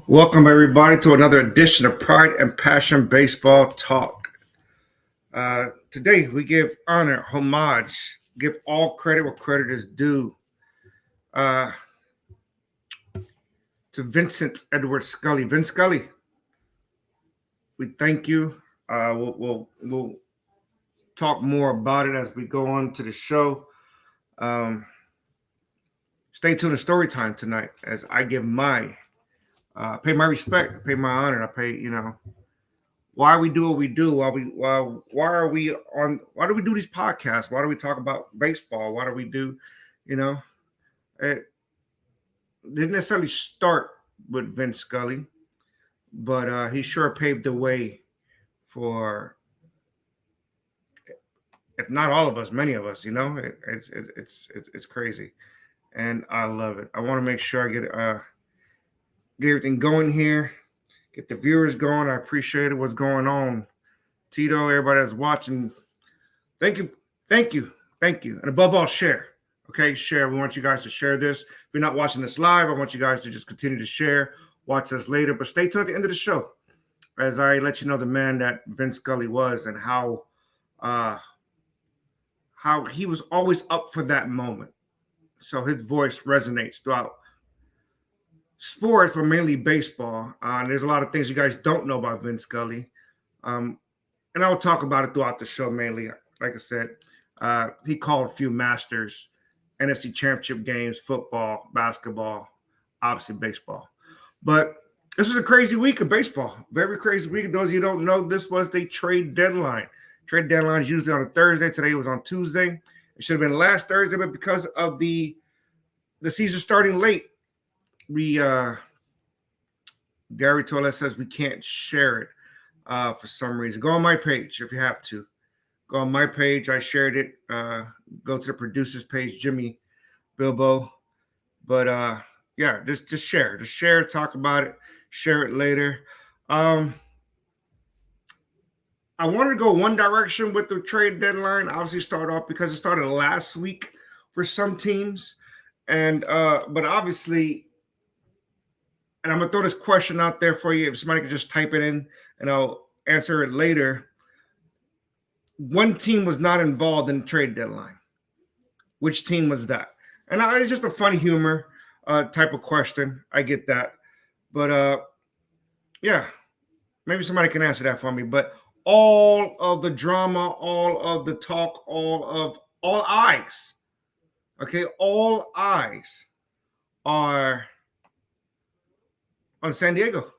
Welcome, everybody, to another edition of Pride and Passion Baseball Talk. Today, we give honor, homage, give all credit where credit is due uh, to Vincent Edward Scully. Vince Scully, we thank you. We'll talk more about it as we go on to the show. Um, Stay tuned to story time tonight as I give pay my respect, pay my honor. I pay, why we do what we do, why do we do these podcasts, why do we talk about baseball, why do we do, you know it didn't necessarily start with Vince Scully, but he sure paved the way for, if not all of us, many of us. It's crazy, and I love it. I want to make sure I get everything going here, get the viewers going. I appreciate it. What's going on, Tito, everybody that's watching? Thank you, thank you, thank you. And above all, share. Okay, share. We want you guys to share this. If you're not watching this live, I want you guys to just continue to share. Watch us later, but stay tuned at the end of the show as I let you know the man that Vince Scully was and uh, how he was always up for that moment. So his voice resonates throughout sports, but mainly baseball. There's a lot of things you guys don't know about Vince Scully. And I'll talk about it throughout the show mainly. Like I said, he called a few Masters, NFC Championship games, football, basketball, obviously baseball. But this was a crazy week of baseball. Very crazy week. Those of you who don't know, this was the trade deadline. Trade deadline is usually on a Thursday. Today was on Tuesday. It should have been last Thursday, but because of the season starting late, Gary Toilet says we can't share it for some reason. Go on my page if you have to. Go on my page. I shared it. Go to the producers page, Jimmy Bilbo. But yeah, just share. Just share, talk about it, share it later. I wanted to go one direction with the trade deadline. Obviously, start off because it started last week for some teams. And but obviously, and I'm gonna throw this question out there for you. If somebody could just type it in and I'll answer it later. One team was not involved in the trade deadline. Which team was that? And it's just a fun humor type of question. I get that. But yeah, maybe somebody can answer that for me. But all of the drama, all of the talk, all eyes, okay, all eyes are on San Diego.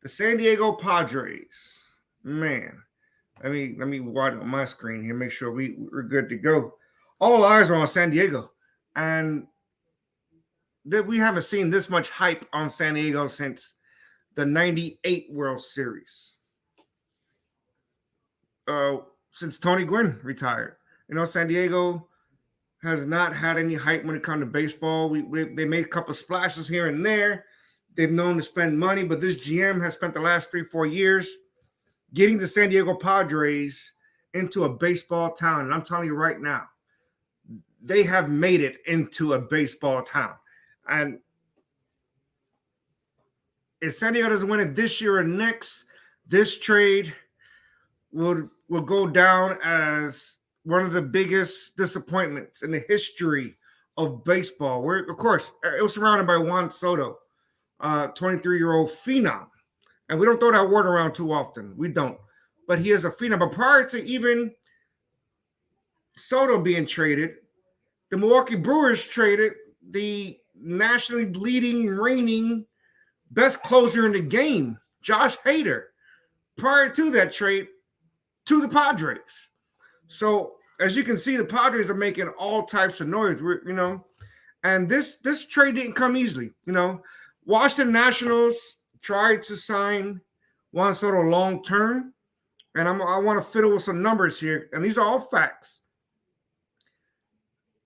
The San Diego Padres. Man, let me widen on my screen here, make sure we're good to go. All eyes are on San Diego, and that we haven't seen this much hype on San Diego since the '98 World Series. Since Tony Gwynn retired, San Diego has not had any hype when it comes to baseball. They made a couple splashes here and there. They've known to spend money, but this GM has spent the last 3-4 years getting the San Diego Padres into a baseball town. And I'm telling you right now, they have made it into a baseball town. And if San Diego doesn't win it this year or next, this trade will go down as one of the biggest disappointments in the history of baseball. Where, of course, it was surrounded by Juan Soto, 23-year-old phenom. And we don't throw that word around too often. We don't. But he is a phenom. But prior to even Soto being traded, the Milwaukee Brewers traded the nationally leading, reigning best closer in the game, Josh Hader, prior to that trade to the Padres. So as you can see, the Padres are making all types of noise, and this trade didn't come easily. Washington Nationals tried to sign Juan Soto long term, and I want to fiddle with some numbers here, and these are all facts.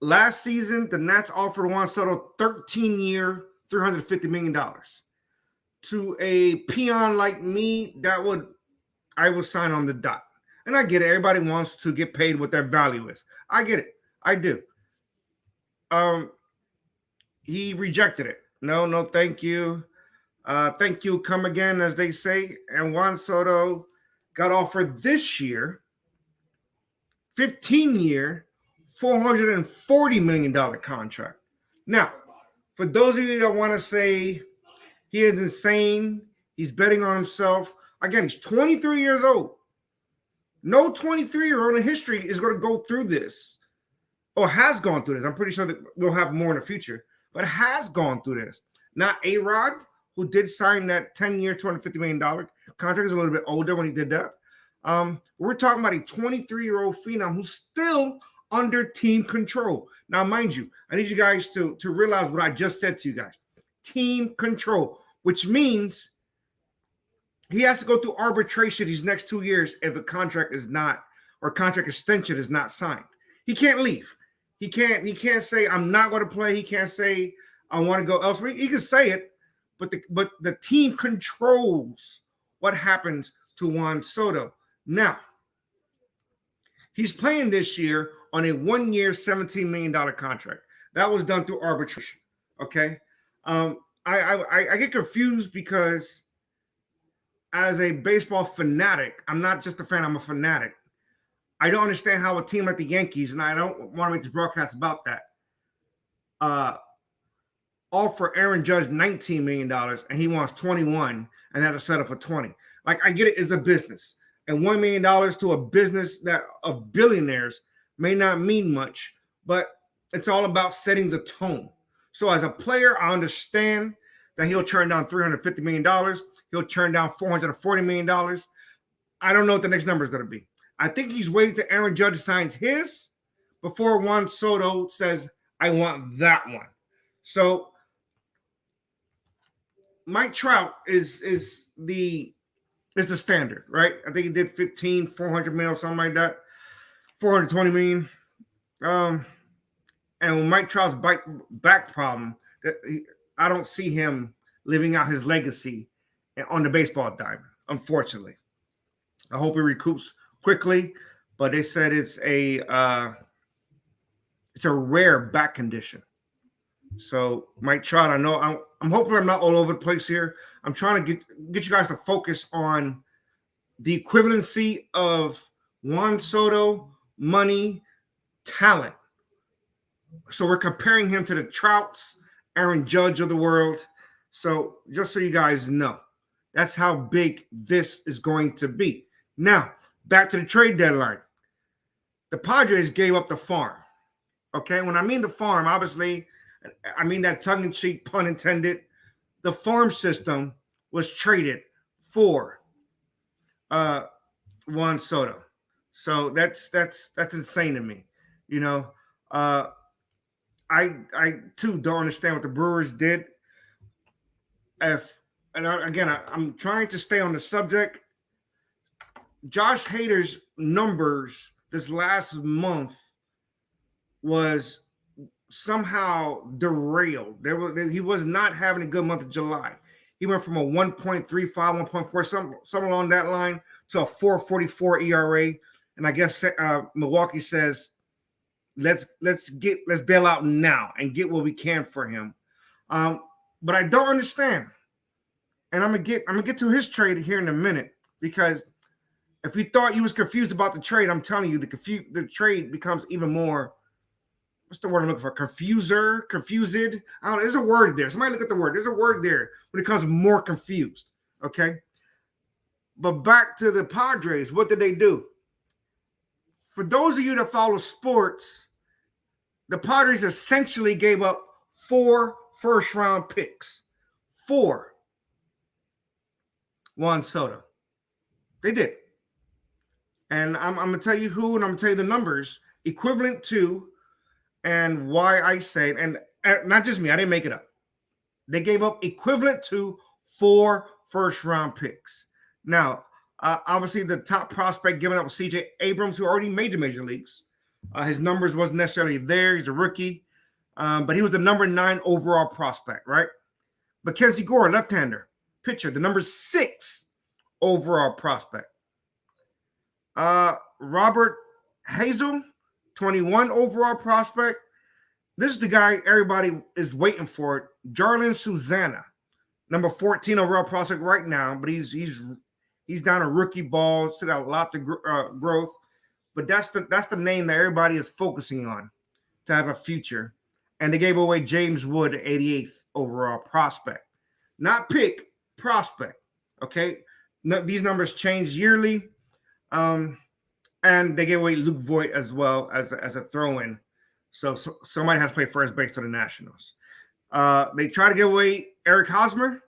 Last season, the Nats offered Juan Soto 13-year, $350 million. To a peon like me, I would sign on the dot. And I get it. Everybody wants to get paid what their value is. I get it. I do. He rejected it. No, thank you. Thank you, come again, as they say. And Juan Soto got offered this year, 15-year, $440 million contract. Now, for those of you that want to say he is insane, he's betting on himself. Again, he's 23 years old. No 23-year-old in history is going to go through this or has gone through this. I'm pretty sure that we'll have more in the future, but has gone through this. Not A-Rod, who did sign that 10-year, $250 million contract, is a little bit older when he did that. We're talking about a 23-year-old phenom who's still under team control. Now, mind you, I need you guys to realize what I just said to you guys. Team control, which means he has to go through arbitration these next 2 years if a contract is not, or contract extension is not signed. He can't leave. He can't say, I'm not going to play. He can't say, I want to go elsewhere. He can say it, but the team controls what happens to Juan Soto. Now, he's playing this year on a 1-year, $17 million contract. That was done through arbitration. Okay. I get confused because as a baseball fanatic, I'm not just a fan, I'm a fanatic. I don't understand how a team like the Yankees, and I don't want to make this broadcast about that, offer Aaron Judge $19 million and he wants 21 and had to settle for 20. Like, I get it, it's a business. And $1 million to a business that of billionaires may not mean much, but it's all about setting the tone. So as a player, I understand that he'll turn down $350 million. He'll turn down $440 million. I don't know what the next number is going to be. I think he's waiting till Aaron Judge signs his before Juan Soto says, I want that one. So Mike Trout is the standard, right? I think he did 15, 400 mil, something like that, 420 million. And with Mike Trout's back problem, I don't see him living out his legacy on the baseball diamond, unfortunately. I hope he recoups quickly, but they said it's a rare back condition. So Mike Trout, I know I'm hoping I'm not all over the place here. I'm trying to get you guys to focus on the equivalency of Juan Soto, money, talent. So we're comparing him to the Trouts, Aaron Judge of the world. So just so you guys know, that's how big this is going to be. Now, back to the trade deadline. The Padres gave up the farm. Okay, when I mean the farm, obviously, I mean that tongue-in-cheek, pun intended. The farm system was traded for Juan Soto. So that's insane to me. You know, I too don't understand what the Brewers did. I'm trying to stay on the subject. Josh Hader's numbers this last month was somehow derailed. He was not having a good month of July. He went from a 1.35, 1.4, something along that line, to a 4.44 ERA. And I guess Milwaukee says, let's bail out now and get what we can for him. But I don't understand. And I'm gonna get to his trade here in a minute, because if you thought you was confused about the trade, I'm telling you, the trade becomes even more. What's the word I'm looking for? Confused. I don't know. There's a word there. Somebody look at the word. There's a word there when it comes more confused. Okay. But back to the Padres. What did they do? For those of you that follow sports, the Padres essentially gave up 4 first-round picks. 4. Juan Soto. They did. And I'm going to tell you who, and I'm going to tell you the numbers equivalent to, and why I say it. And not just me, I didn't make it up. They gave up equivalent to 4 first-round picks. Now, obviously, the top prospect given up was C.J. Abrams, who already made the major leagues. His numbers wasn't necessarily there. He's a rookie. But he was the number 9 overall prospect, right? Mackenzie Gore, left-hander, pitcher, the number 6 overall prospect. Robert Hazel, 21 overall prospect. This is the guy everybody is waiting for, Jarlin Susana, number 14 overall prospect right now, but he's down a rookie ball, still got a lot of growth. But that's the name that everybody is focusing on to have a future. And they gave away James Wood, 88th overall prospect, not pick, prospect. Okay, these numbers change yearly, and they gave away Luke Voigt as well as a throw-in. So somebody has to play first base for the Nationals. They try to give away Eric Hosmer,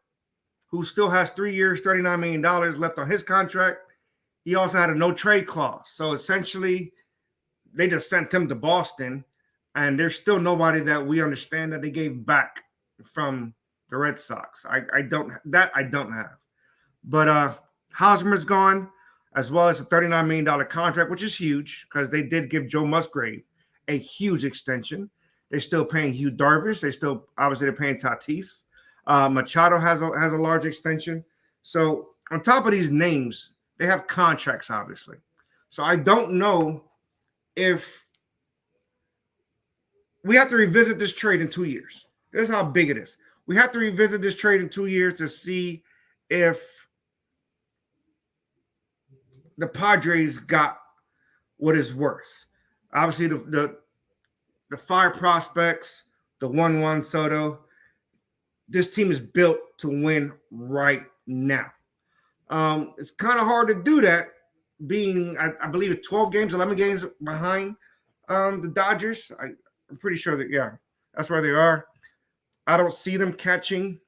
who still has 3 years, $39 million left on his contract. He also had a no trade clause. So essentially, they just sent him to Boston, and there's still nobody that we understand that they gave back from the Red Sox. I don't have. But Hosmer's gone, as well as a $39 million contract, which is huge because they did give Joe Musgrave a huge extension. They're still paying Hugh Darvish. They're paying Tatis. Machado has a large extension. So on top of these names, they have contracts, obviously. So I don't know if we have to revisit this trade in 2 years. This is how big it is. We have to revisit this trade in 2 years to see if the Padres got what it's worth. Obviously, the fire prospects, the 1-1 Soto. This team is built to win right now. It's kind of hard to do that, being I believe it's 12 games, 11 games behind the Dodgers. I'm pretty sure that that's where they are. I don't see them catching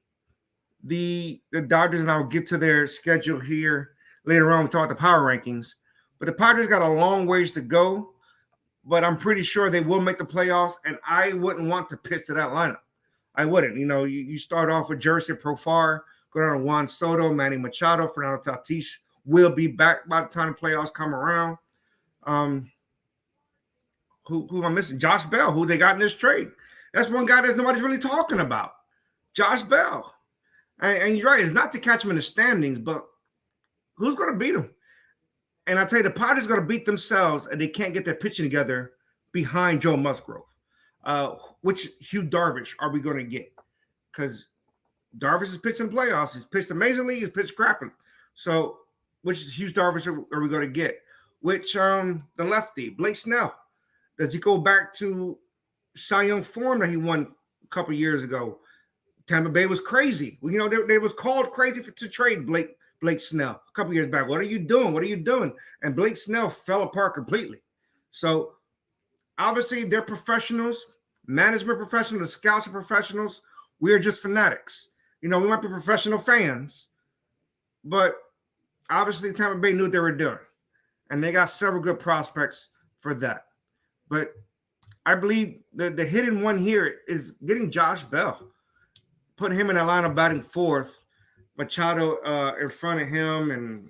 the Dodgers, and I'll get to their schedule here later on. We talk about the power rankings, but the Padres got a long ways to go. But I'm pretty sure they will make the playoffs, and I wouldn't want to pitch to that lineup. I wouldn't. You start off with Jersey Profar, go down to Juan Soto, Manny Machado, Fernando Tatis will be back by the time the playoffs come around. Who am I missing? Josh Bell, who they got in this trade. That's one guy that nobody's really talking about. Josh Bell. And you're right, it's not to catch him in the standings, but who's going to beat him? And I tell you, the Padres are going to beat themselves, and they can't get their pitching together behind Joe Musgrove. Which Hugh Darvish are we going to get? Because Darvish is pitching playoffs. He's pitched amazingly. He's pitched crapping. So, which Hugh Darvish are we going to get? Which the lefty, Blake Snell, does he go back to Cy Young form that he won a couple years ago? Tampa Bay was crazy. They was called crazy to trade Blake Snell a couple years back. What are you doing? What are you doing? And Blake Snell fell apart completely. So obviously they're professionals, management professionals, the scouts are professionals. We are just fanatics. We might be professional fans, but obviously Tampa Bay knew what they were doing. And they got several good prospects for that. But I believe the hidden one here is getting Josh Bell. Put him in a lineup batting fourth, Machado in front of him,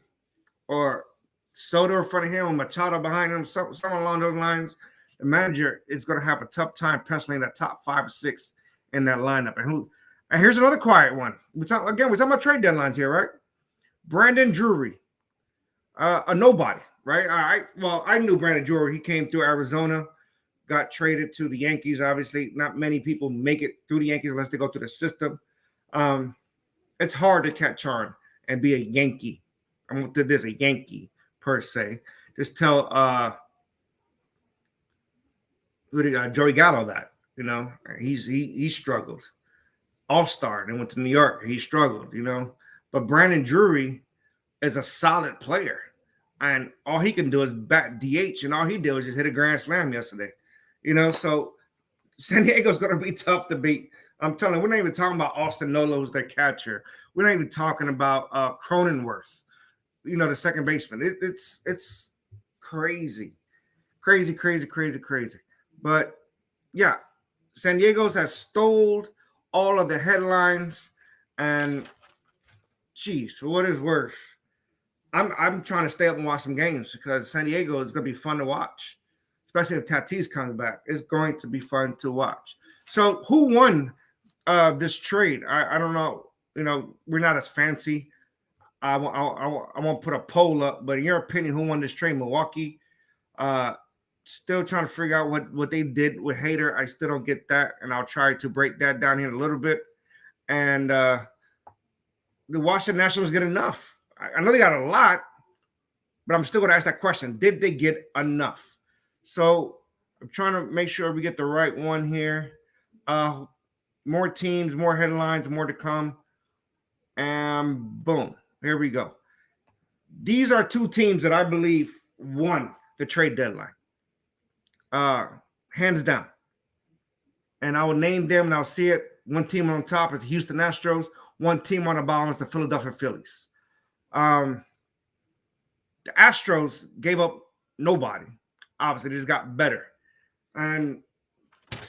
or Soto in front of him, and Machado behind him, something along those lines. The manager is going to have a tough time penciling that top 5 or 6 in that lineup. And here's another quiet one. We're talking about trade deadlines here, right? Brandon Drury, a nobody, right? I knew Brandon Drury. He came through Arizona, got traded to the Yankees. Obviously, not many people make it through the Yankees unless they go through the system. It's hard to catch on and be a Yankee. There's a Yankee per se. Just tell Joey Gallo that he struggled. All-star, then went to New York. He struggled, But Brandon Drury is a solid player, and all he can do is bat DH, and all he did was just hit a grand slam yesterday. So San Diego's going to be tough to beat. I'm telling you, we're not even talking about Austin Nola, who's their catcher. We're not even talking about Cronenworth, the second baseman. It's crazy. But, yeah, San Diego's has stole all of the headlines, and, geez, for what it's worth, I'm trying to stay up and watch some games because San Diego is going to be fun to watch, especially if Tatis comes back. It's going to be fun to watch. So who won this trade? I don't know. We're not as fancy. I won't put a poll up, but in your opinion, who won this trade? Milwaukee. Still trying to figure out what they did with Hader. I still don't get that, and I'll try to break that down here in a little bit. And the Washington Nationals get enough? I know they got a lot, but I'm still going to ask that question. Did they get enough? So I'm trying to make sure we get the right one here. More teams, more headlines, more to come. And boom, here we go. These are two teams that I believe won the trade deadline. Hands down. And I will name them and I'll see it. One team on top is the Houston Astros. One team on the bottom is the Philadelphia Phillies. The Astros gave up nobody. Obviously, they just got better. And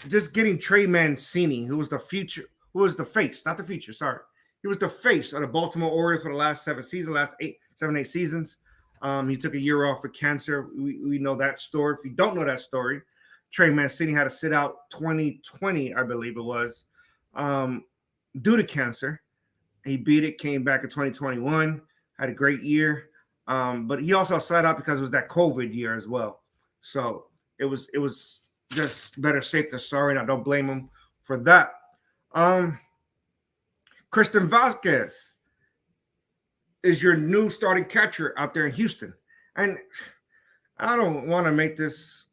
just getting Trey Mancini, who was the future, who was the face, not the future, sorry. He was the face of the Baltimore Orioles for the last 7 seasons. He took a year off with cancer. We know that story. If you don't know that story, Trey Mancini had to sit out 2020, I believe it was, due to cancer. He beat it, came back in 2021, had a great year. But he also sat out because it was that COVID year as well. So it was just better safe than sorry, and I don't blame him for that. Christian Vázquez is your new starting catcher out there in Houston. And I don't want to make this,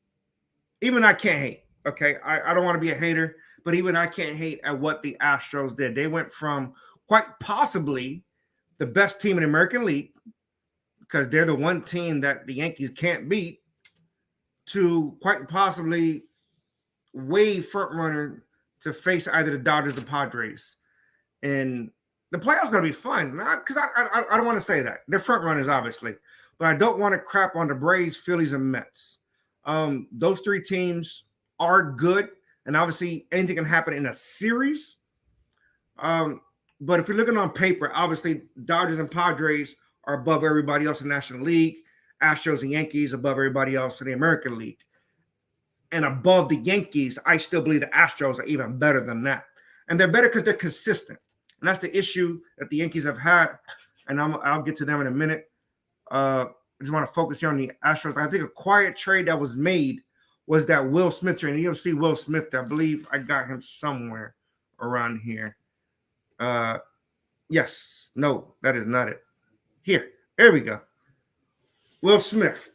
even I can't hate, okay? I don't want to be a hater, but even I can't hate at what the Astros did. They went from quite possibly the best team in the American League, because they're the one team that the Yankees can't beat, to quite possibly way front runner to face either the Dodgers or Padres. And the playoffs are going to be fun. Because I don't want to say that. They're front runners, obviously. But I don't want to crap on the Braves, Phillies, and Mets. Those three teams are good. And obviously, anything can happen in a series. But if you're looking on paper, obviously, Dodgers and Padres are above everybody else in the National League. Astros and Yankees above everybody else in the American League. And above the Yankees, I still believe the Astros are even better than that. And they're better because they're consistent. And that's the issue that the Yankees have had. And I'll get to them in a minute. I just want to focus here on the Astros. I think a quiet trade that was made was that Will Smith trade. And you'll see Will Smith. I believe I got him somewhere around here. Yes. No, that is not it. Here. There we go. Will Smith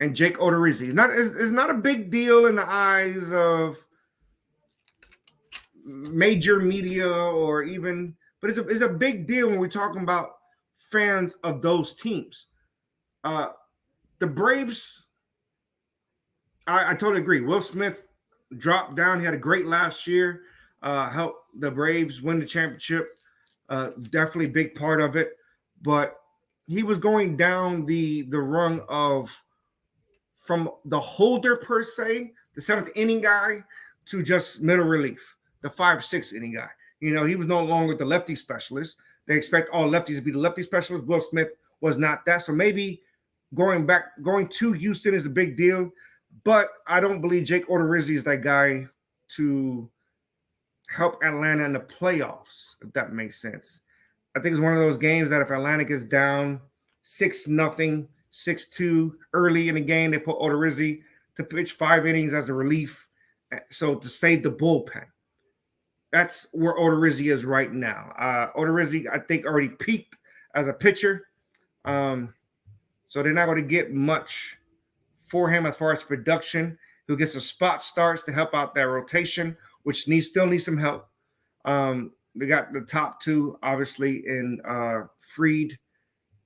and Jake Odorizzi. It's not a big deal in the eyes of major media or even, but it's a big deal when we're talking about fans of those teams. The Braves, I totally agree. Will Smith dropped down. He had a great last year. Helped the Braves win the championship. Definitely a big part of it. But he was going down the rung of from the holder per se, the 7th inning guy, to just middle relief, the 5-6 inning guy. You know, he was no longer the lefty specialist. They expect all lefties to be the lefty specialist. Will Smith was not that. So maybe going to Houston is a big deal. But I don't believe Jake Odorizzi is that guy to help Atlanta in the playoffs, if that makes sense. I think it's one of those games that if Atlanta gets down 6-0, 6-2 early in the game, they put Odorizzi to pitch 5 innings as a relief, so to save the bullpen. That's where Odorizzi is right now. Odorizzi, I think, already peaked as a pitcher, so they're not going to get much for him as far as production. He'll get some spot starts to help out that rotation, which still needs some help. We got the top two, obviously, in Fried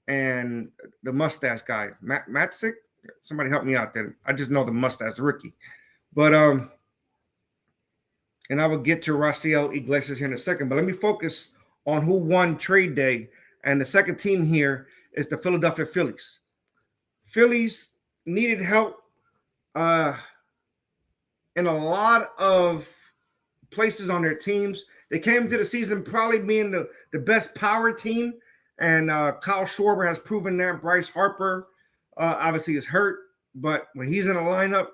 and the mustache guy, Matzek. Somebody help me out there. I just know the mustache rookie. But and I will get to Raisel Iglesias here in a second. But let me focus on who won trade day. And the second team here is the Philadelphia Phillies. Phillies needed help in a lot of places on their teams. They came into the season probably being the best power team. And Kyle Schwarber has proven that. Bryce Harper obviously is hurt. But when he's in the lineup,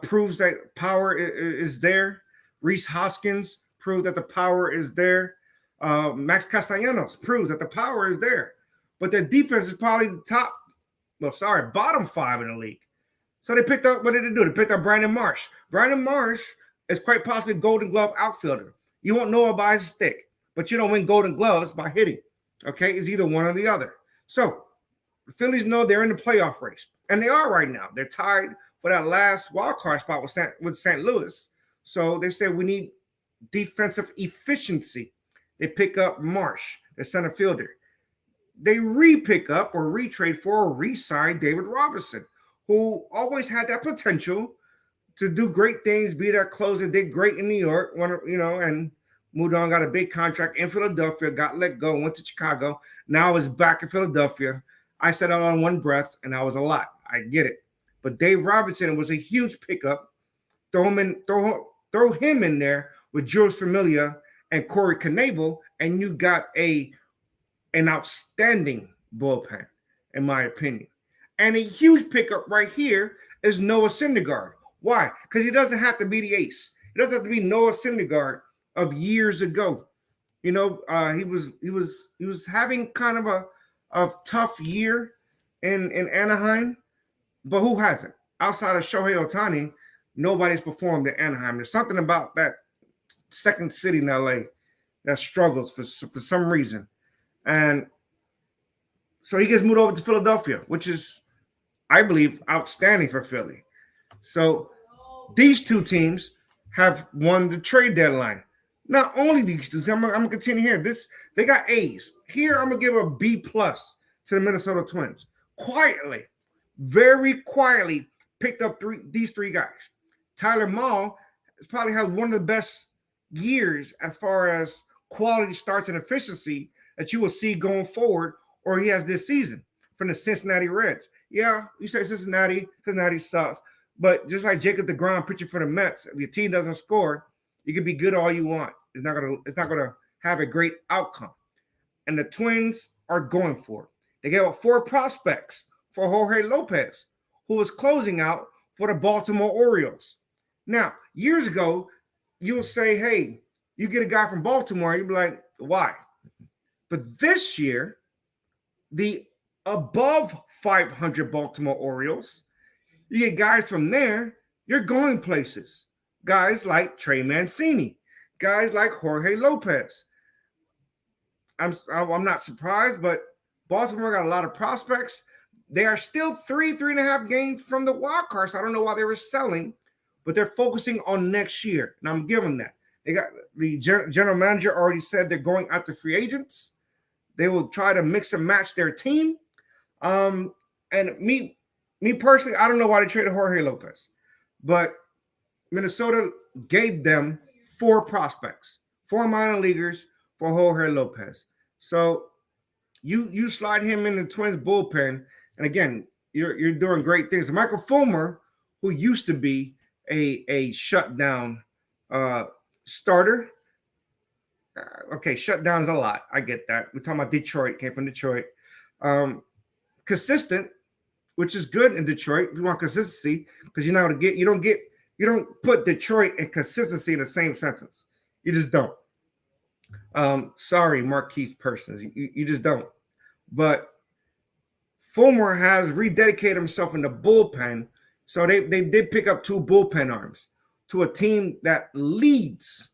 proves that power is there. Rhys Hoskins proved that the power is there. Max Castellanos proves that the power is there. But their defense is probably the bottom 5 in the league. So they picked up, what did they do? They picked up Brandon Marsh. Brandon Marsh is quite possibly a Golden Glove outfielder. You won't know it by his stick, but you don't win Golden Gloves by hitting. Okay, it's either one or the other. So the Phillies know they're in the playoff race, and they are right now. They're tied for that last wild card spot with St. Louis. So they said we need defensive efficiency. They pick up Marsh, the center fielder. They re-pick up or retrade for or re-sign David Robinson, who always had that potential to do great things, be that closer, did great in New York, and moved on, got a big contract in Philadelphia, got let go, went to Chicago, now is back in Philadelphia. I said it on one breath, and that was a lot. I get it. But Dave Robinson was a huge pickup. Throw him in there with Jules Familia and Corey Knebel, and you got an outstanding bullpen, in my opinion. And a huge pickup right here is Noah Syndergaard. Why? Because he doesn't have to be the ace. He doesn't have to be Noah Syndergaard of years ago. He was having kind of a tough year in Anaheim, but who hasn't? Outside of Shohei Ohtani, nobody's performed in Anaheim. There's something about that second city in LA that struggles for some reason. And so he gets moved over to Philadelphia, which is, I believe, outstanding for Philly. So these two teams have won the trade deadline. Not only these two, I'm gonna continue here. They got A's. Here, I'm gonna give a B plus to the Minnesota Twins. Quietly, very quietly, picked up these three guys. Tyler Mahle probably has one of the best years as far as quality starts and efficiency that you will see going forward, or he has this season from the Cincinnati Reds. Yeah, you say Cincinnati sucks. But just like Jacob deGrom pitching for the Mets, if your team doesn't score, you can be good all you want. It's not gonna have a great outcome. And the Twins are going for it. They gave up 4 prospects for Jorge Lopez, who was closing out for the Baltimore Orioles. Now, years ago, you'll say, hey, you get a guy from Baltimore, you'd be like, why? But this year, the above 500 Baltimore Orioles, you get guys from there, you're going places. Guys like Trey Mancini, guys like Jorge Lopez. I'm not surprised, but Baltimore got a lot of prospects. They are still 3.5 games from the wild card, so I don't know why they were selling, but they're focusing on next year, and I'm giving them that. They got the general manager already said they're going after free agents. They will try to mix and match their team. And me personally, I don't know why they traded Jorge Lopez, but Minnesota gave them 4 prospects, 4 minor leaguers for Jorge Lopez. So you slide him in the Twins bullpen, and again, you're doing great things. Michael Fulmer, who used to be a shutdown starter. Okay, shutdown is a lot. I get that. We're talking about Detroit, came from Detroit. Consistent, which is good in Detroit. If you want consistency, because you know how to get. You don't put Detroit and consistency in the same sentence. You just don't. Sorry, Marquise Persons. You just don't. But Fulmer has rededicated himself in the bullpen. So they did pick up 2 bullpen arms to a team that leads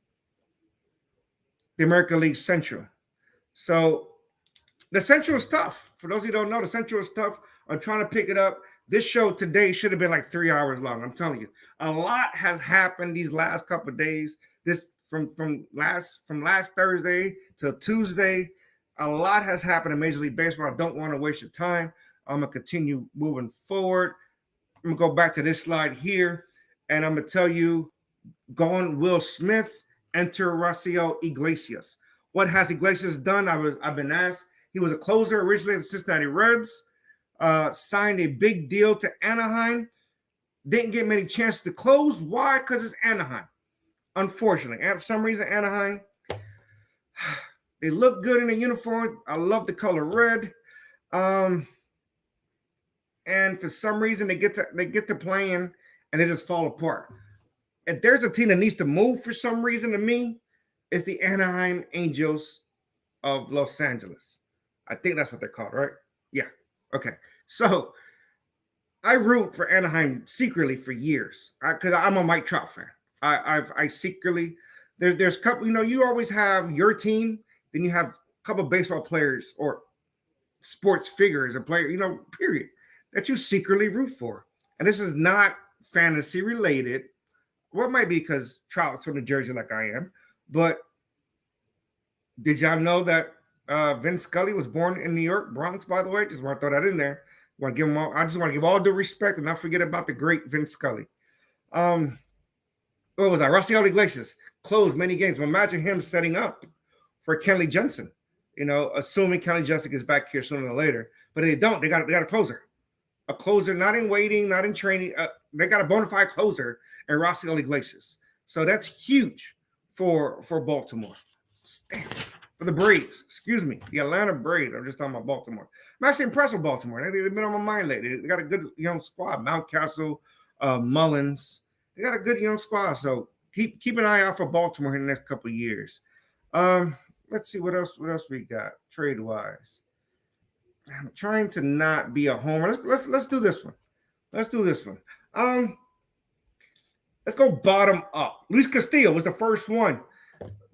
the American League Central. So the Central is tough. For those of you who don't know, the Central is tough. I'm trying to pick it up. This show today should have been like 3 hours long. I'm telling you, a lot has happened these last couple of days. This from last Thursday to Tuesday, a lot has happened in Major League Baseball. I don't want to waste your time. I'm gonna continue moving forward. I'm gonna go back to this slide here, and I'm gonna tell you, gone Will Smith, enter Raisel Iglesias. What has Iglesias done? I've been asked. He was a closer originally at the Cincinnati Reds. Signed a big deal to Anaheim. Didn't get many chances to close. Why? Because it's Anaheim. Unfortunately, and for some reason, Anaheim, they look good in the uniform. I love the color red. And for some reason, they get to playing and they just fall apart. If there's a team that needs to move for some reason, to me, it's the Anaheim Angels of Los Angeles. I think that's what they're called, right? Yeah. Okay. So I root for Anaheim secretly for years because I'm a Mike Trout fan. I secretly there's couple. You always have your team, then you have couple baseball players or sports figures, a player, period, that you secretly root for. And this is not fantasy related. Well, it might be because Trout's from New Jersey, like I am. But did y'all know that Vince Scully was born in New York, Bronx? By the way, just want to throw that in there. Want to give him all? I just want to give all due respect and not forget about the great Vince Scully. What was I? Rafael Iglesias closed many games. But imagine him setting up for Kenley Jensen. Assuming Kenley Jensen gets back here sooner or later. But they don't. They got a closer. A closer, not in waiting, not in training. They got a bona fide closer in Rafael Iglesias. So that's huge for Baltimore. Damn. For the Braves, the Atlanta Braves. I'm just talking about Baltimore. I'm actually impressed with Baltimore. They've been on my mind lately. They got a good young squad. Mountcastle, Mullins. They got a good young squad. So keep an eye out for Baltimore in the next couple of years. Let's see what else we got trade wise. I'm trying to not be a homer. Let's do this one. Let's go bottom up. Luis Castillo was the first one.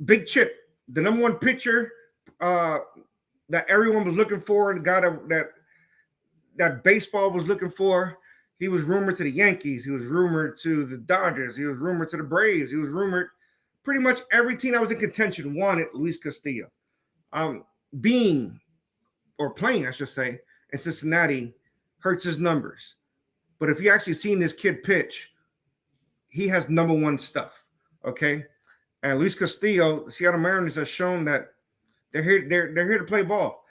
Big chip. The number one pitcher that everyone was looking for, and the guy that baseball was looking for. He was rumored to the Yankees. He was rumored to the Dodgers. He was rumored to the Braves. He was rumored pretty much every team that was in contention wanted Luis Castillo. Playing, I should say, in Cincinnati hurts his numbers. But if you actually seen this kid pitch, he has number one stuff. Okay. And Luis Castillo, the Seattle Mariners have shown that they're here to play ball.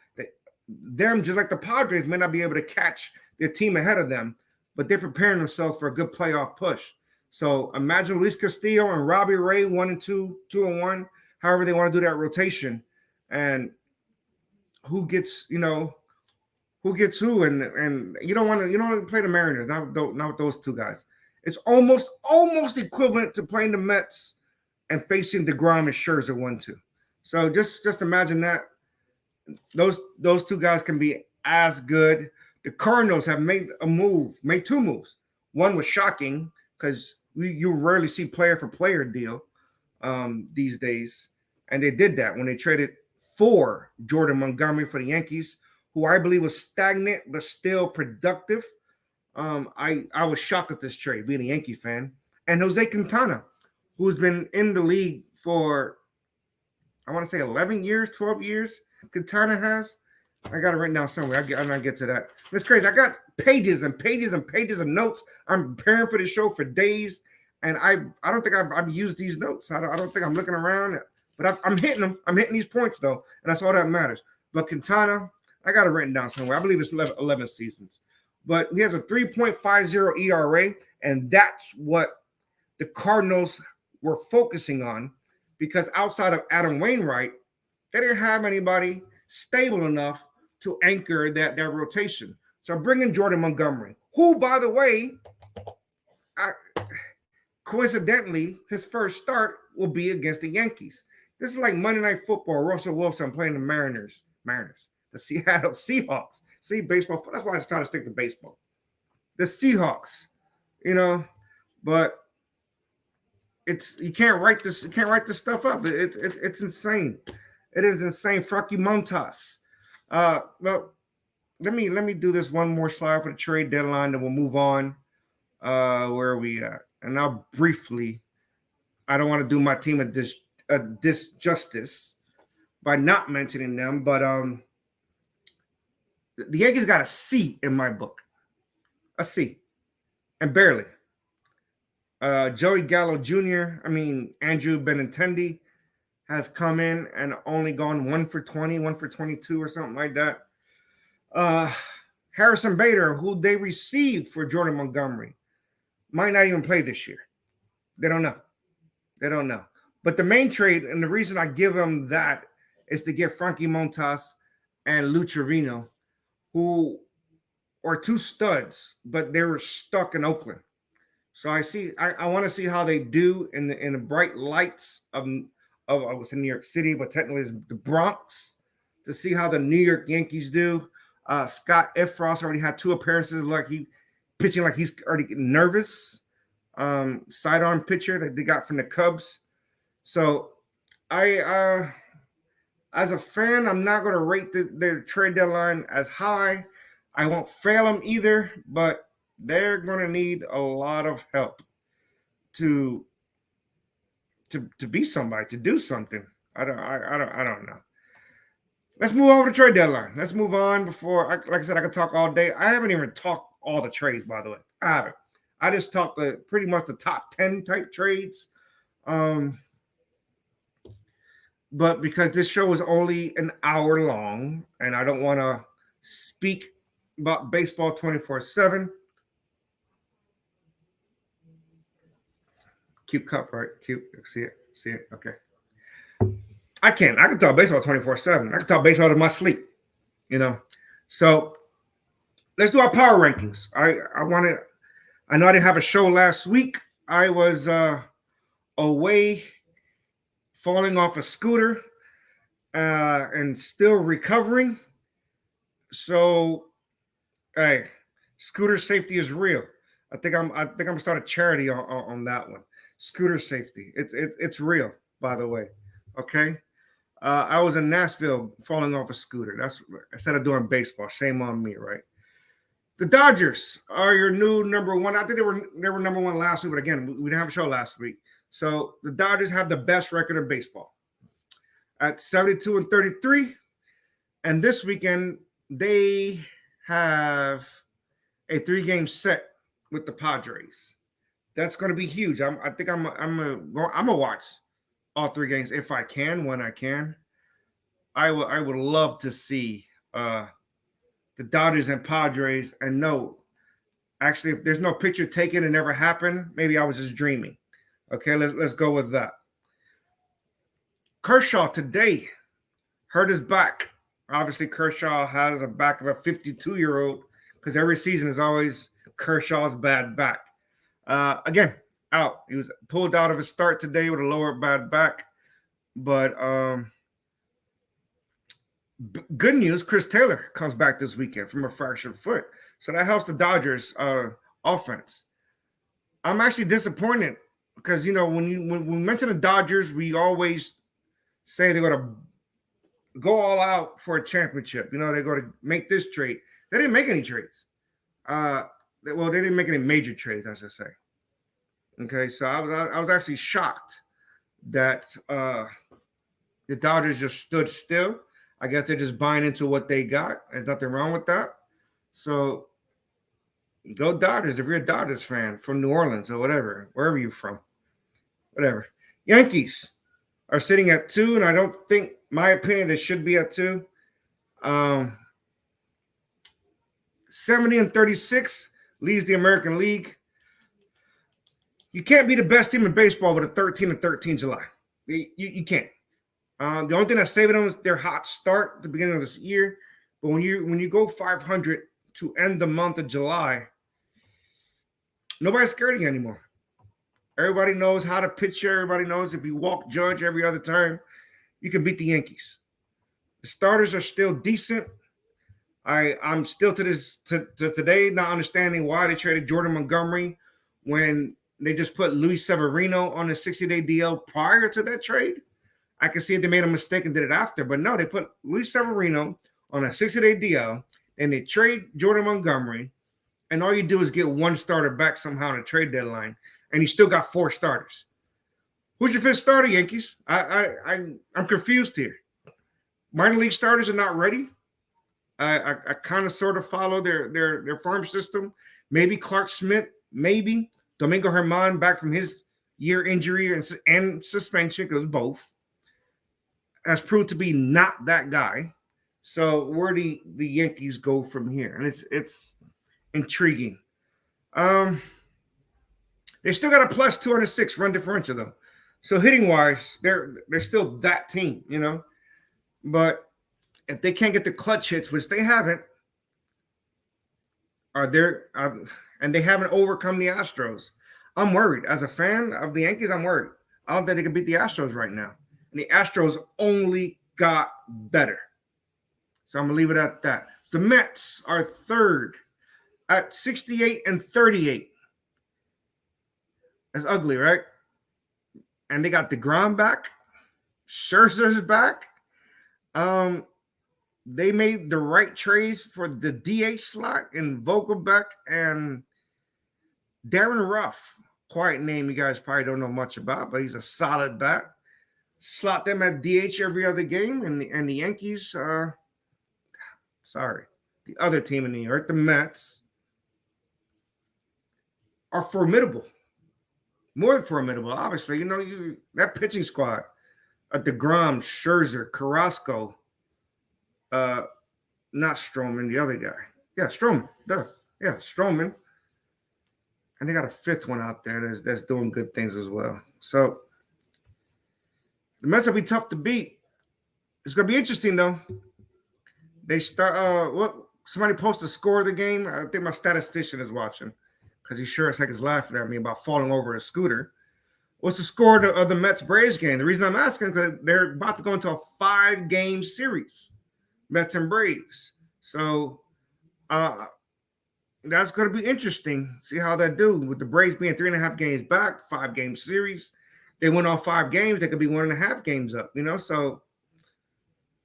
Them, just like the Padres, may not be able to catch their team ahead of them, but they're preparing themselves for a good playoff push. So imagine Luis Castillo and Robbie Ray 1 and 2, 2 and 1, however they want to do that rotation, and who gets who, and you don't want to play the Mariners, not with those two guys. It's almost equivalent to playing the Mets and facing DeGrom and Scherzer 1-2. So just imagine that. Those two guys can be as good. The Cardinals have made two moves. One was shocking because you rarely see player for player deal these days. And they did that when they traded for Jordan Montgomery for the Yankees, who I believe was stagnant but still productive. I was shocked at this trade, being a Yankee fan. And Jose Quintana, who's been in the league for, I want to say 11 years, 12 years. Quintana has. I got it written down somewhere. I'll get to that. It's crazy. I got pages and pages and pages of notes. I'm preparing for the show for days, and I don't think I've used these notes. I don't think I'm looking around, but I'm hitting them. I'm hitting these points, though, and that's all that matters. But Quintana, I got it written down somewhere. I believe it's 11 seasons. But he has a 3.50 ERA, and that's what the Cardinals were focusing on, because outside of Adam Wainwright, they didn't have anybody stable enough to anchor that rotation. So I'm bringing Jordan Montgomery, who, by the way, coincidentally, his first start will be against the Yankees. This is like Monday Night Football. Russell Wilson playing the Mariners, the Seattle Seahawks. See, baseball. That's why I was trying to stick to baseball. The Seahawks, but you can't write this. You can't write this stuff up. It's insane. It is insane. Frankie Montas. Well, let me do this one more slide for the trade deadline, then we'll move on. Where are we at? And now briefly, I don't want to do my team a disjustice by not mentioning them, but the Yankees got a C in my book. A C. And barely. Joey Gallo Jr., Andrew Benintendi has come in and only gone 1 for 20, 1 for 22 or something like that. Harrison Bader, who they received for Jordan Montgomery, might not even play this year. They don't know. But the main trade, and the reason I give them that, is to get Frankie Montas and Lou Trevino, who are two studs, but they were stuck in Oakland. So I want to see how they do in the bright lights of I was in New York City, but technically it's the Bronx, to see how the New York Yankees do. Scott Effross already had 2 appearances, pitching like he's already getting nervous. Sidearm pitcher that they got from the Cubs. So I As a fan, I'm not going to rate their trade deadline as high. I won't fail them either, but they're going to need a lot of help to to be somebody, to do something. I don't know. Let's move over to trade deadline. Let's move on before, like I said, I could talk all day. I haven't even talked all the trades, by the way. I haven't. I just talked pretty much the top 10 type trades. Um, but because this show is only an hour long and I don't want to speak about baseball 24/7. Cute cup, right? Cute. See it? See it? Okay. I can talk baseball 24/7. I can talk baseball in my sleep, you know. So let's do our power rankings. I know I didn't have a show last week. I was away falling off a scooter and still recovering. So hey, scooter safety is real. I think I'm gonna start a charity on that one. Scooter safety. It's real, by the way. Okay. I was in Nashville falling off a scooter. That's instead of doing baseball. Shame on me, right? The Dodgers are your new number one. I think they were number one last week, but again, we didn't have a show last week. So the Dodgers have the best record in baseball at 72-33. And this weekend they have a 3-game set with the Padres. That's going to be huge. I think I'm gonna watch all 3 games if I can, when I can. I would love to see the Dodgers and Padres. And no, actually, if there's no picture taken, it never happened. Maybe I was just dreaming. Okay, let's go with that. Kershaw today hurt his back. Obviously, Kershaw has a back of a 52-year-old because every season is always Kershaw's bad back. Again, out. He was pulled out of his start today with a lower bad back. But good news, Chris Taylor comes back this weekend from a fractured foot. So that helps the Dodgers offense. I'm actually disappointed because, when we mention the Dodgers, we always say they're going to go all out for a championship. They're going to make this trade. They didn't make any trades. They didn't make any major trades, I should say. Okay, so I was actually shocked that the Dodgers just stood still. I guess they're just buying into what they got. There's nothing wrong with that. So go Dodgers if you're a Dodgers fan from New Orleans or whatever, wherever you're from. Whatever. Yankees are sitting at 2, and I don't think, my opinion, they should be at 2. 70-36 leads the American League. You can't be the best team in baseball with a 13-13 July. You can't. The only thing that's saving them is their hot start at the beginning of this year. But when you go 500 to end the month of July, nobody's scared of you anymore. Everybody knows how to pitch. Everybody knows if you walk Judge every other time, you can beat the Yankees. The starters are still decent. I'm still to today not understanding why they traded Jordan Montgomery when they just put Luis Severino on a 60-day DL prior to that trade. I can see if they made a mistake and did it after, but no, they put Luis Severino on a 60-day DL, and they trade Jordan Montgomery, and all you do is get one starter back somehow in a trade deadline, and you still got 4 starters. Who's your 5th starter, Yankees? I'm confused here. Minor league starters are not ready. I kind of sort of follow their farm system. Maybe Clark Smith, maybe Domingo Germán back from his year injury and suspension, because both has proved to be not that guy. So where do the Yankees go from here? And it's intriguing. They still got a plus 206 run differential though. So hitting wise, they're still that team, But if they can't get the clutch hits, which they haven't, and they haven't overcome the Astros, I'm worried. As a fan of the Yankees, I'm worried. I don't think they can beat the Astros right now. And the Astros only got better. So I'm going to leave it at that. The Mets are 3rd at 68-38. That's ugly, right? And they got DeGrom back. Scherzer's back. They made the right trades for the DH slot in Vogelbeck and Darren Ruff. Quiet name you guys probably don't know much about, but he's a solid bat. Slot them at DH every other game, and the Yankees, sorry, the other team in New York, the Mets, are formidable. More than formidable, obviously. That pitching squad, DeGrom, Scherzer, Carrasco, not Stroman, the other guy. Yeah, Stroman. Duh. Yeah, Stroman. And they got a fifth one out there that's doing good things as well. So the Mets will be tough to beat. It's gonna be interesting though. They start. Somebody posted the score of the game. I think my statistician is watching because he sure as heck is laughing at me about falling over a scooter. What's the score of the Mets Braves game? The reason I'm asking is because they're about to go into a 5-game series, Mets and Braves. So that's going to be interesting. See how they do with the Braves being 3.5 games back, 5-game series. They win all 5 games. They could be 1.5 games up. So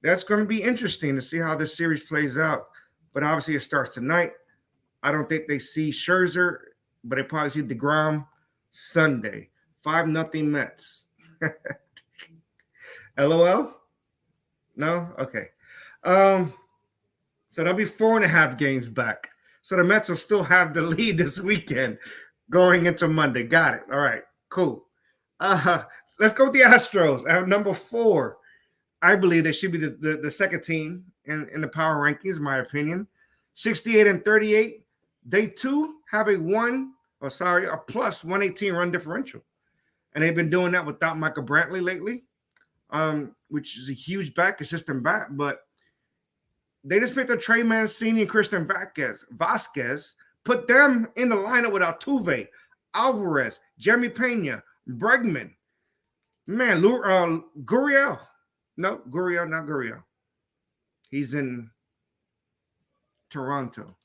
that's going to be interesting to see how this series plays out. But obviously, it starts tonight. I don't think they see Scherzer, but they probably see DeGrom Sunday. 5-0 Mets. LOL? No? Okay. So that'll be 4.5 games back. So the Mets will still have the lead this weekend going into Monday. Got it. All right. Cool. Let's go with the Astros. I have number 4. I believe they should be the second team in the power rankings, in my opinion. 68-38. They too have a plus 118 run differential. And they've been doing that without Michael Brantley lately, which is a huge consistent bat. But they just picked up Trey Mancini and Christian Vasquez, put them in the lineup with Altuve, Alvarez, Jeremy Pena, Bregman. Man, Gurriel. No, Gurriel, not Gurriel. He's in Toronto.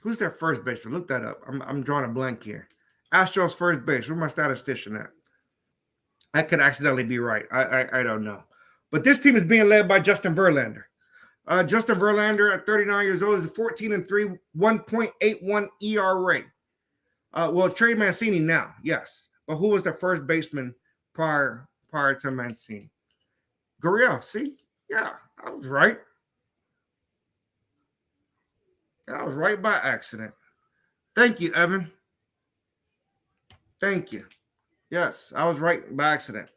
Who's their first baseman? Look that up. I'm drawing a blank here. Astros first base. Where's my statistician at? I could accidentally be right. I don't know. But this team is being led by Justin Verlander. Justin Verlander at 39 years old is 14-3, 1.81 ERA. Trey Mancini now, yes. But who was the first baseman prior to Mancini? Gurriel. See? Yeah, I was right. I was right by accident. Thank you, Evan. Thank you. Yes, I was right by accident.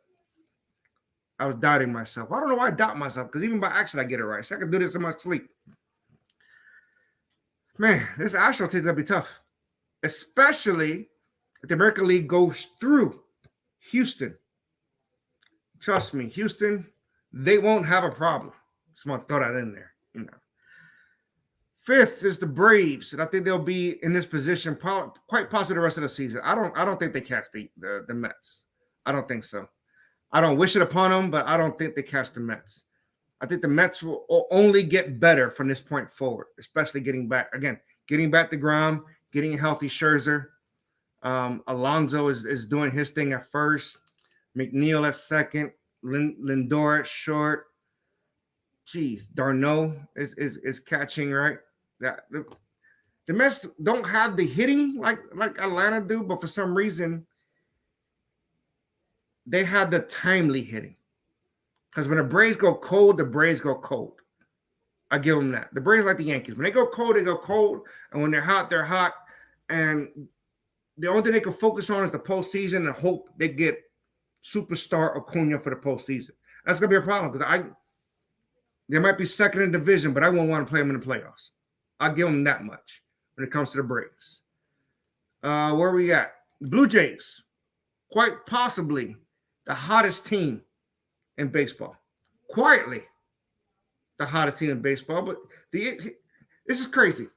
I was doubting myself. I don't know why I doubt myself, because even by accident I get it right. So I can do this in my sleep. Man, this Astros team's going to be tough, especially if the American League goes through Houston. Trust me, Houston, they won't have a problem. Just want to throw that in there. 5th is the Braves, and I think they'll be in this position quite possibly the rest of the season. I don't think they catch the Mets. I don't think so. I don't wish it upon them, but I don't think they catch the Mets. I think the Mets will only get better from this point forward, especially getting back to ground, getting a healthy Scherzer. Alonso is doing his thing at first. McNeil at second. Lindor at short. Jeez, Darno is catching, right? The Mets don't have the hitting like Atlanta do, but for some reason they have the timely hitting. Because when the Braves go cold, the Braves go cold. I give them that. The Braves like the Yankees. When they go cold, they go cold. And when they're hot, they're hot. And the only thing they can focus on is the postseason and hope they get superstar Acuna for the postseason. That's going to be a problem because they might be second in the division, but I won't want to play them in the playoffs. I'll give them that much when it comes to the Braves. Where we at? The Blue Jays, quite possibly the hottest team in baseball. Quietly, the hottest team in baseball. But this is crazy.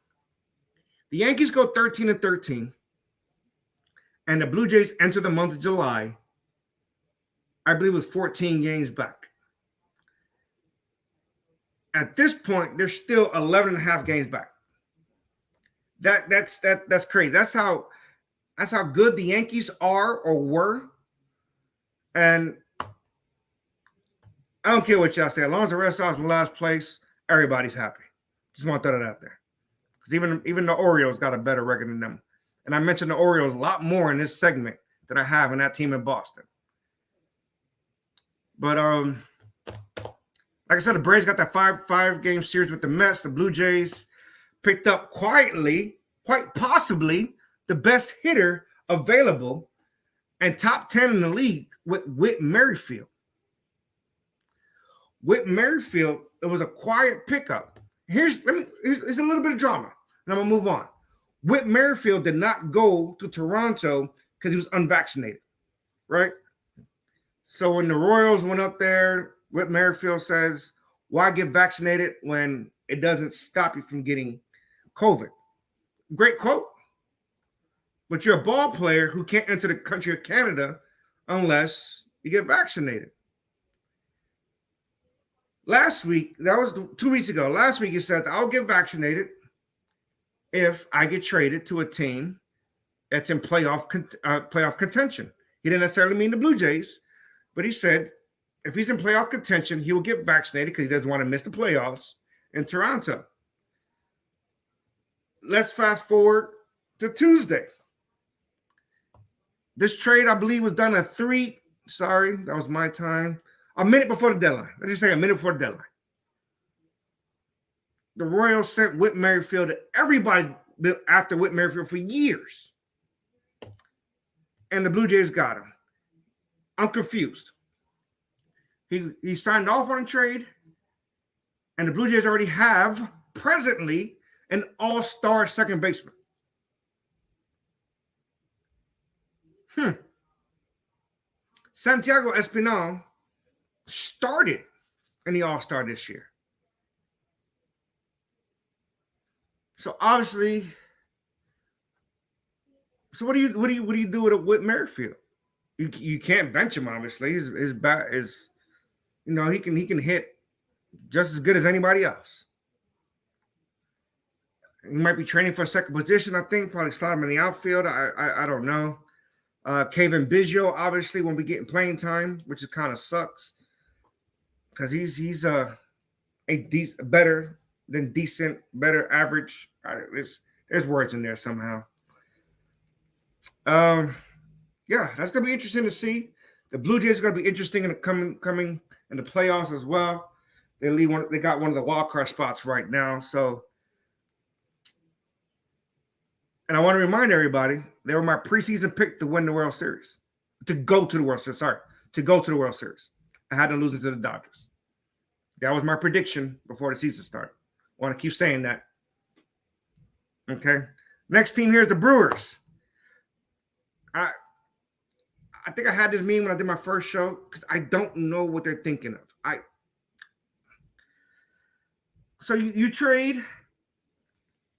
The Yankees go 13-13, and the Blue Jays enter the month of July, I believe it was 14 games back. At this point, they're still 11.5 games back. That's crazy. That's how good the Yankees are or were. And I don't care what y'all say. As long as the Red Sox in last place, everybody's happy. Just want to throw that out there. Because even the Orioles got a better record than them. And I mentioned the Orioles a lot more in this segment than I have in that team in Boston. But like I said, the Braves got that five game series with the Mets. The Blue Jays picked up quietly, quite possibly, the best hitter available and top 10 in the league with Whit Merrifield. Whit Merrifield, it was a quiet pickup. Here's a little bit of drama, and I'm gonna move on. Whit Merrifield did not go to Toronto because he was unvaccinated, right? So when the Royals went up there, Whit Merrifield says, "Why get vaccinated when it doesn't stop you from getting COVID?" Great quote. But you're a ball player who can't enter the country of Canada unless you get vaccinated. Last week, that was 2 weeks ago. Last week, he said, I'll get vaccinated if I get traded to a team that's in playoff contention. He didn't necessarily mean the Blue Jays, but he said if he's in playoff contention, he will get vaccinated because he doesn't want to miss the playoffs in Toronto. Let's fast forward to Tuesday. This trade, I believe, was done at that was my time. A minute before the deadline. Let's just say a minute before the deadline. The Royals sent Whit Merrifield to everybody after Whit Merrifield for years. And the Blue Jays got him. I'm confused. He signed off on a trade, and the Blue Jays already have, presently, an all-star second baseman. Santiago Espinal started in the All-Star this year. So obviously, what do you do with Whit Merrifield? You can't bench him. Obviously, his bat is, he can hit just as good as anybody else. He might be training for a second position. I think probably slide him in the outfield. I don't know. Kevin Biggio obviously won't be getting playing time, which is kind of sucks because he's better than decent, better average. There's words in there somehow. Yeah, that's gonna be interesting to see. The Blue Jays are gonna be interesting in the coming in the playoffs as well. They got one of the wild card spots right now. So, and I want to remind everybody, they were my preseason pick to win the World Series, to go to the World Series. I had them losing to the Dodgers. That was my prediction before the season started. I want to keep saying that. Okay. Next team here is the Brewers. I think I had this meme when I did my first show because I don't know what they're thinking of. So you trade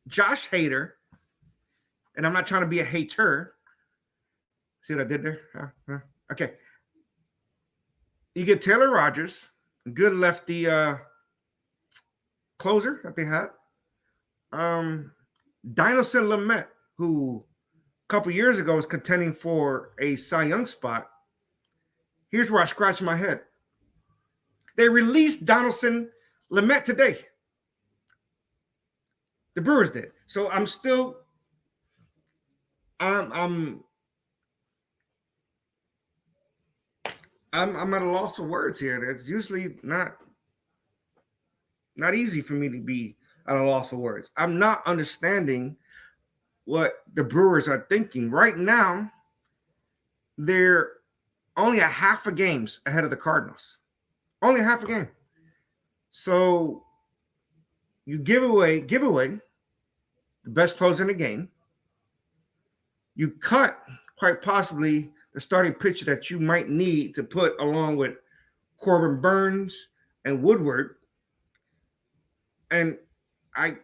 Josh Hader, and I'm not trying to be a hater. See what I did there? Okay. You get Taylor Rogers, good lefty closer that they had. Dinelson Lamet, who a couple years ago was contending for a Cy Young spot. Here's where I scratch my head. They released Dinelson Lamet today. The Brewers did. So I'm at a loss of words here. It's usually not easy for me to be at a loss of words. I'm not understanding what the Brewers are thinking. Right now, they're only a half a games ahead of the Cardinals. Only a half a game. So you give away the best closer in the game. You cut, quite possibly, the starting pitcher that you might need to put along with Corbin Burns and Woodward. And I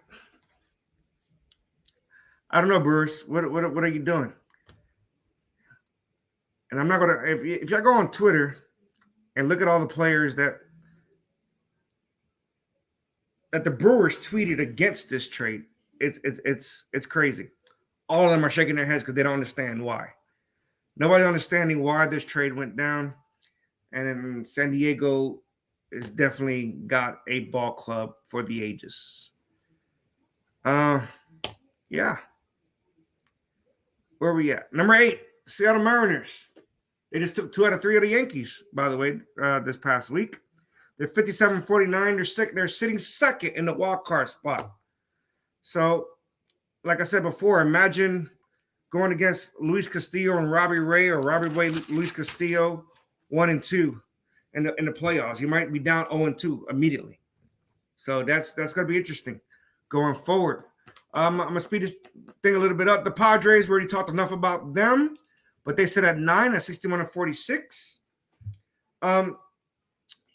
don't know, Brewers. What are you doing? And I'm not gonna. If y'all go on Twitter and look at all the players that the Brewers tweeted against this trade, it's crazy. All of them are shaking their heads because they don't understand why. Nobody understanding why this trade went down, and then San Diego is definitely got a ball club for the ages. Yeah. Where are we at? Number 8, Seattle Mariners. They just took 2 out of 3 of the Yankees, by the way, this past week. They're 57-49. They're sitting second in the wild card spot. So, like I said before, imagine going against Luis Castillo and Robbie Ray, or Robbie Ray, Luis Castillo, 1 and 2 in the playoffs. You might be down 0 and 2 immediately. So that's going to be interesting going forward. I'm going to speed this thing a little bit up. The Padres, we already talked enough about them, but they sit at 9 at 61-46.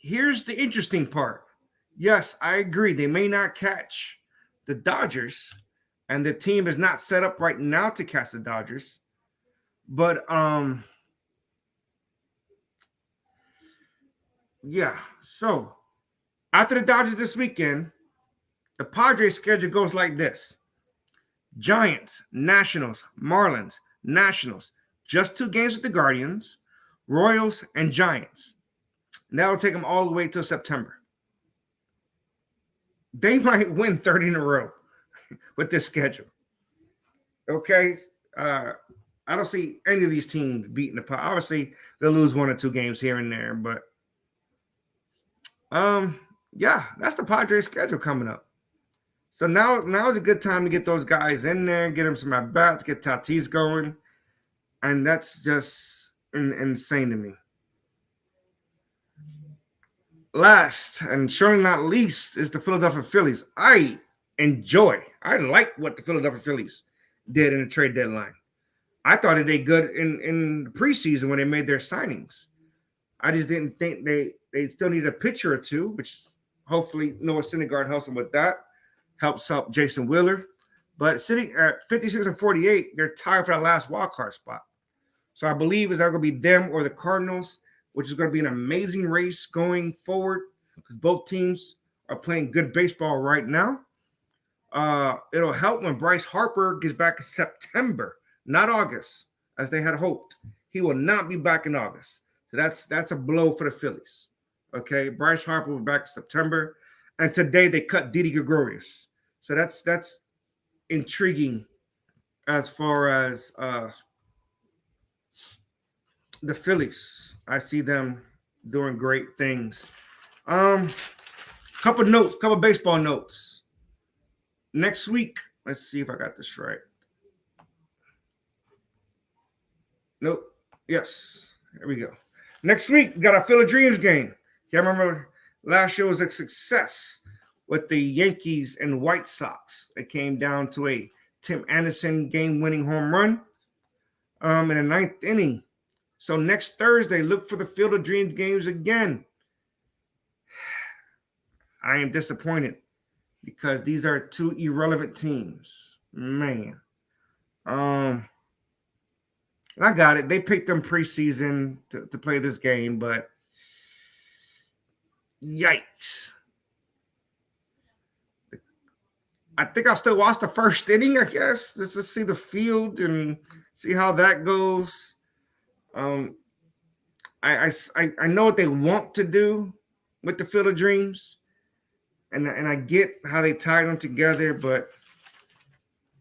Here's the interesting part. Yes, I agree. They may not catch the Dodgers, and the team is not set up right now to catch the Dodgers. But yeah. So after the Dodgers this weekend, the Padres schedule goes like this: Giants, Nationals, Marlins, Nationals, just 2 games with the Guardians, Royals, and Giants. And that'll take them all the way till September. They might win 30 in a row with this schedule. Okay? I don't see any of these teams beating the Padres. Obviously, they'll lose 1 or 2 games here and there, but yeah, that's the Padres schedule coming up. So now is a good time to get those guys in there, get them some at bats, get Tatis going, and that's just insane to me. Last and surely not least is the Philadelphia Phillies. I like what the Philadelphia Phillies did in the trade deadline. I thought they did good in the preseason when they made their signings. I just didn't think they still need a pitcher or two, which hopefully Noah Syndergaard helps them with that. Helps out Jason Wheeler. But sitting at 56-48, they're tied for that last wild card spot. So I believe it's either going to be them or the Cardinals, which is going to be an amazing race going forward because both teams are playing good baseball right now. It'll help when Bryce Harper gets back in September, not August, as they had hoped. He will not be back in August. So that's a blow for the Phillies. Okay, Bryce Harper will be back in September. And today they cut Didi Gregorius. So that's intriguing as far as the Phillies. I see them doing great things. Couple baseball notes. Next week, let's see if I got this right. Nope. Yes. Here we go. Next week, we got our Field of Dreams game. Yeah, remember last year was a success with the Yankees and White Sox. It came down to a Tim Anderson game-winning home run in the 9th inning. So next Thursday, look for the Field of Dreams games again. I am disappointed because these are 2 irrelevant teams. Man. I got it. They picked them preseason to play this game, but yikes. I think I'll still watch the first inning, I guess, just to see the field and see how that goes. I know what they want to do with the Field of Dreams, and I get how they tied them together, but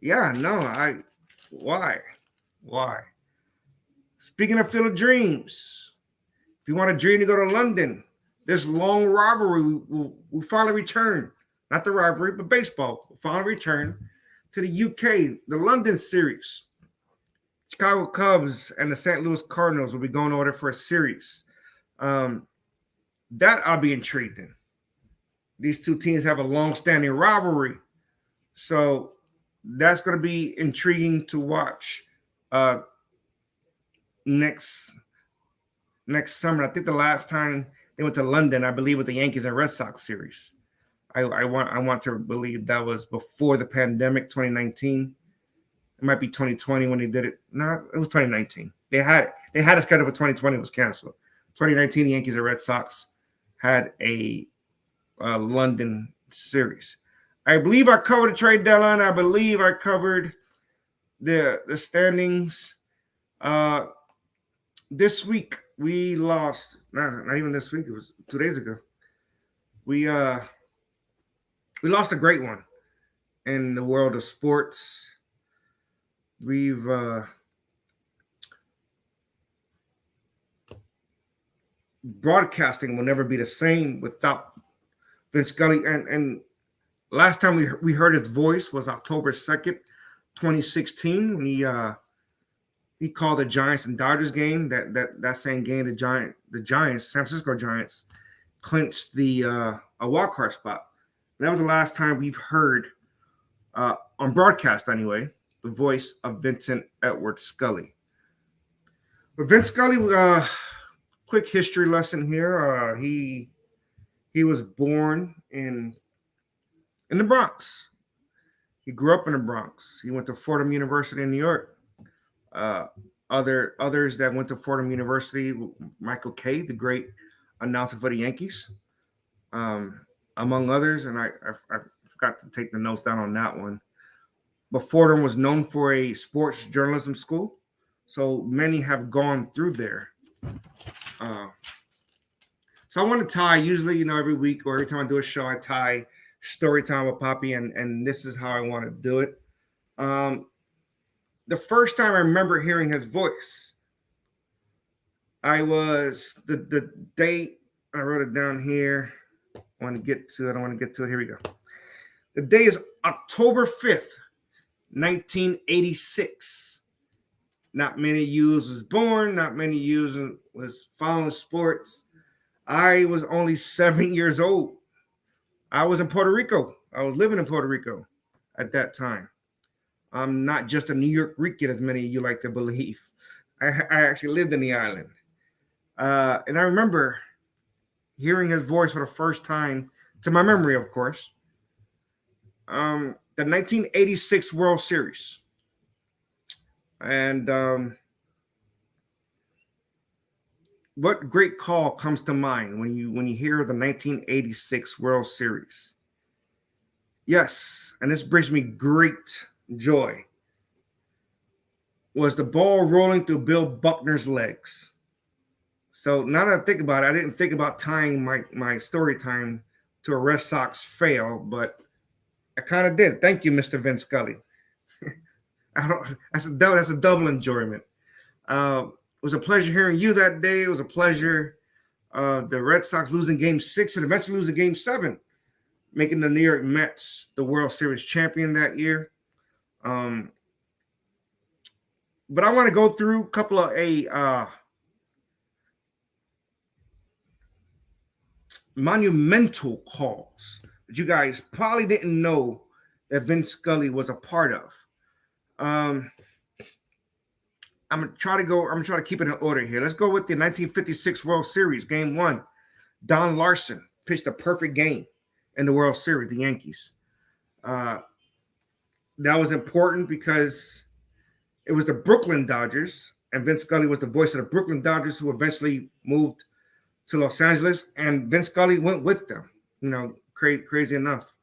yeah, no, why? Speaking of Field of Dreams, if you want a dream to go to London, this long rivalry will finally return. Not the rivalry, but baseball will finally return to the UK, the London series. Chicago Cubs and the St. Louis Cardinals will be going over there for a series. That I'll be intrigued in. These 2 teams have a long-standing rivalry. So that's going to be intriguing to watch next summer. I think the last time they went to London, I believe, with the Yankees and Red Sox series. I want to believe that was before the pandemic, 2019. It might be 2020 when they did it. No, it was 2019. They had a schedule for 2020. It was canceled. 2019, the Yankees and Red Sox had a London series. I believe I covered the trade deadline. I believe I covered the standings. This week we lost. Not even this week. It was 2 days ago. we lost a great one in the world of sports. We've broadcasting will never be the same without Vince Scully. And last time we heard his voice was October 2nd, 2016, when he called the Giants and Dodgers game. That same game, the Giants, San Francisco Giants, clinched the a wild card spot. And that was the last time we've heard on broadcast anyway the voice of Vincent Edward Scully. But Vince Scully, quick history lesson here. He was born in the Bronx. He grew up in the Bronx. He went to Fordham University in New York. Others that went to Fordham University, Michael Kay, the great announcer for the Yankees, among others. And I forgot to take the notes down on that one. But Fordham was known for a sports journalism school, so many have gone through there. So I want to tie, usually, every week or every time I do a show, I tie story time with Poppy, and this is how I want to do it. The first time I remember hearing his voice, I was the date. I wrote it down here. I want to get to it. Here we go. The day is October 5th, 1986. Not many of you was born. Not many of you was following sports. I was only 7 years old. I was in Puerto Rico. I was living in Puerto Rico at that time. I'm not just a New York Greek, as many of you like to believe. I actually lived in the island. And I remember hearing his voice for the first time, to my memory, of course, the 1986 World Series. And what great call comes to mind when you hear the 1986 World Series? Yes, and this brings me great joy. Was the ball rolling through Bill Buckner's legs? So now that I think about it, I didn't think about tying my story time to a Red Sox fail, but I kind of did. Thank you, Mr. Vince Scully. That's a double enjoyment. It was a pleasure hearing you that day. It was a pleasure. The Red Sox losing Game 6 and eventually losing Game 7, making the New York Mets the World Series champion that year. But I want to go through a couple of monumental calls that you guys probably didn't know that Vince Scully was a part of. I'm gonna try to keep it in order here. Let's go with the 1956 World Series, Game 1. Don Larson pitched a perfect game in the World Series, the Yankees. That was important because it was the Brooklyn Dodgers, and Vince Scully was the voice of the Brooklyn Dodgers, who eventually moved to Los Angeles, and Vince Scully went with them. Crazy enough.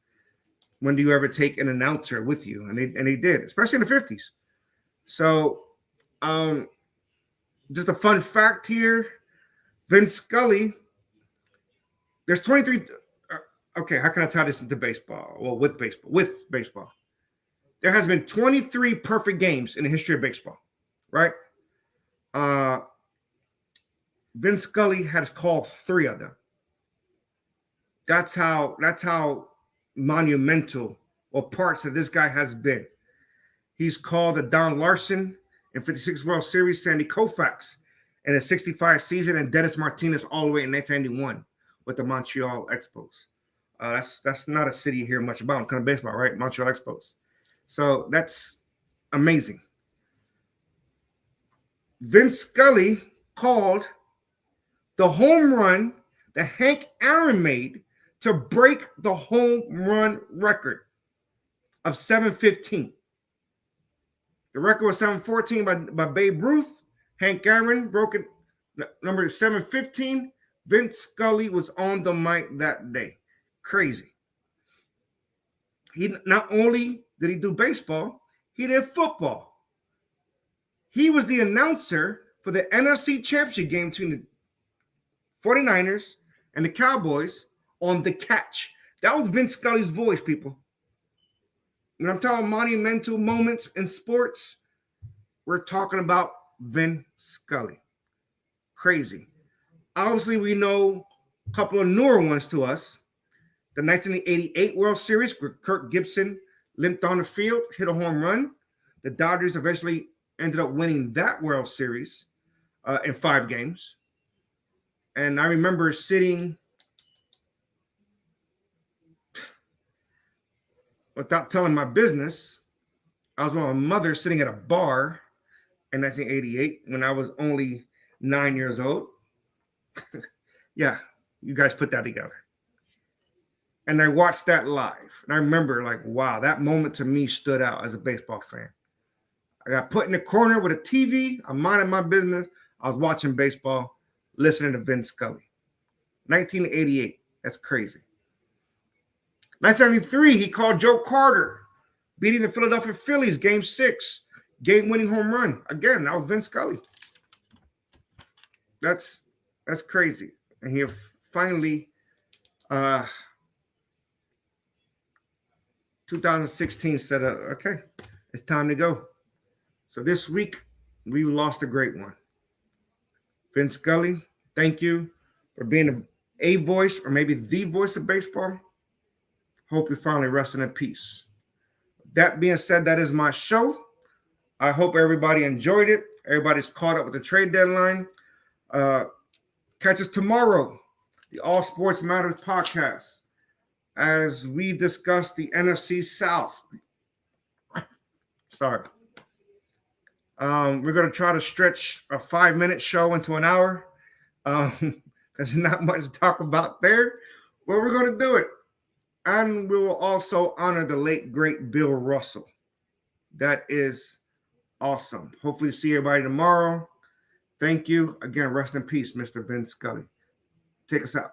When do you ever take an announcer with you? And he did, especially in the 50s. So, just a fun fact here. Vince Scully, there's 23. Okay, how can I tie this into baseball? Well, with baseball. There has been 23 perfect games in the history of baseball, right? Vince Scully has called 3 of them. That's how monumental or parts that this guy has been. He's called the Don Larson in 56 World Series, Sandy Koufax in the 65 season, and Dennis Martinez all the way in 1991 with the Montreal Expos. That's not a city you hear much about, kind of baseball, right? Montreal Expos. So that's amazing. Vince Scully called the home run that Hank Aaron made to break the home run record of 715. The record was 714 by Babe Ruth. Hank Aaron broke it, number 715. Vince Scully was on the mic that day. Crazy. He not only did he do baseball, he did football. He was the announcer for the NFC Championship game between the 49ers and the Cowboys on the catch. That was Vince Scully's voice, people. When I'm talking monumental moments in sports, we're talking about Vin Scully. Crazy. Obviously, we know a couple of newer ones to us. The 1988 World Series, where Kirk Gibson limped on the field, hit a home run. The Dodgers eventually ended up winning that World Series in 5 games. And I remember sitting, without telling my business, I was with my mother sitting at a bar in 1988 when I was only 9 years old. Yeah, you guys put that together. And I watched that live. And I remember, like, wow, that moment to me stood out as a baseball fan. I got put in the corner with a TV. I'm minding my business. I was watching baseball, listening to Vin Scully. 1988. That's crazy. 1973, he called Joe Carter, beating the Philadelphia Phillies, Game 6, game-winning home run. Again, that was Vin Scully. That's crazy. And he finally, 2016 said, okay, it's time to go. So this week, we lost a great one. Vin Scully, thank you for being a voice, or maybe the voice of baseball. Hope you're finally resting in peace. That being said, that is my show. I hope everybody enjoyed it. Everybody's caught up with the trade deadline. Catch us tomorrow, the All Sports Matters podcast, as we discuss the NFC South. Sorry. We're going to try to stretch a 5-minute show into an hour. There's not much to talk about there, but we're going to do it. And we will also honor the late, great Bill Russell. That is awesome. Hopefully see everybody tomorrow. Thank you. Again, rest in peace, Mr. Vin Scully. Take us out.